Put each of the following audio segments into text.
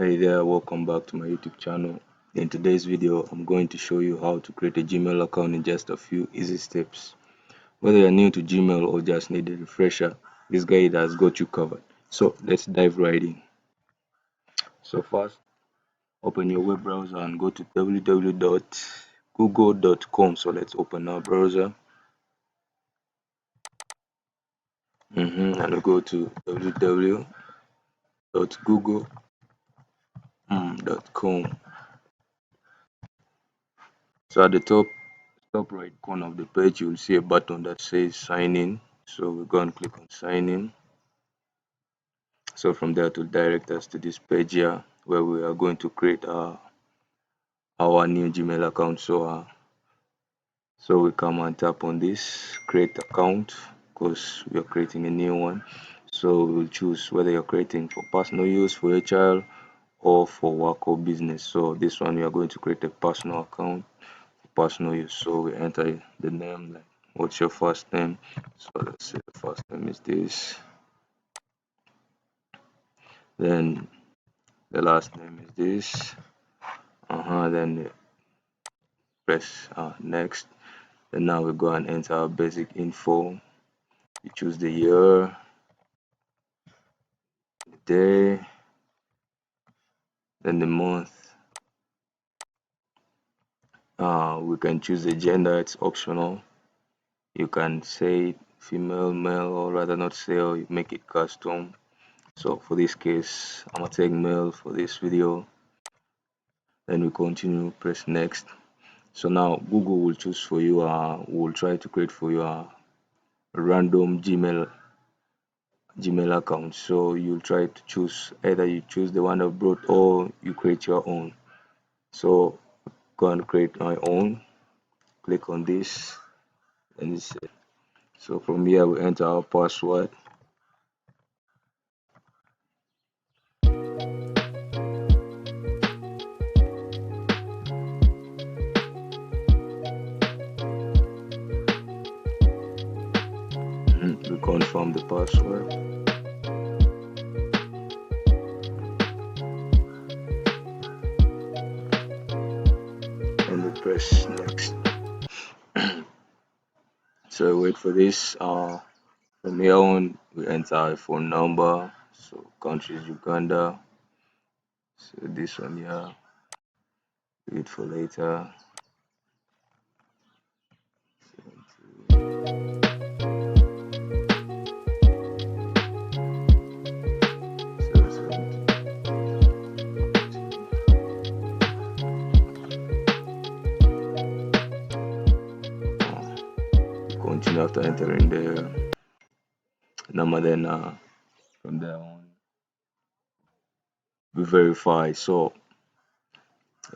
Hey there, welcome back to my YouTube channel. In today's video, I'm going to show you how to create a Gmail account in just a few easy steps. Whether you're new to Gmail or just need a refresher, this guide has got you covered. So let's dive right in. So first, open your web browser and go to www.google.com. So let's open our browser. And we go to www.google.com. So at the top right corner of the page, you'll see a button that says sign in. So we're going to click on sign in. So from there to direct us to this page here where we are going to create our new Gmail account. So we come and tap on this create account because we are creating a new one. So we'll choose whether you're creating for personal use, for your child, or for work or business. So this one we are going to create a personal account for personal use. So we enter the name, like what's your first name. So let's say the first name is this, then the last name is this, then press next. Then now we go and enter our basic info. You choose the year, the day, then the month. We can choose the gender, it's optional. You can say female, male, or rather not say, or you make it custom. So for this case, I'm gonna take male for this video. Then we continue, press next. So now Google will choose for you, will try to create for you a random Gmail account. So you'll try to choose, either you choose the one I've brought or you create your own. So go and create my own, click on this, and it's so from here we enter our password. We confirm the password, and we press next. So wait for this. From here on, we enter our phone number. So country is Uganda. So this one here, wait for later. Continue after entering the number, then from there on we verify. So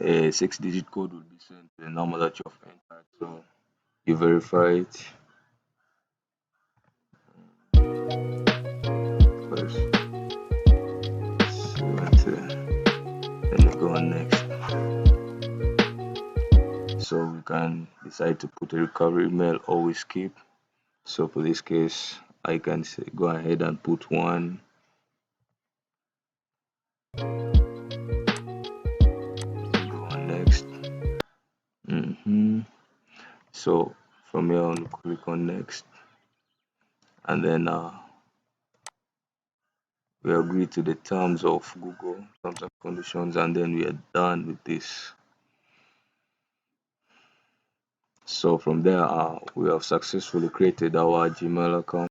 a 6-digit code will be sent to the number that you have entered. So you verify it first. Then you go on next. So we can decide to put a recovery email or we skip. So for this case, I can say go ahead and put one. Go on next. So from here on, click on next, and then we agree to the terms of Google terms and conditions, and then we are done with this. So from there, we have successfully created our Gmail account.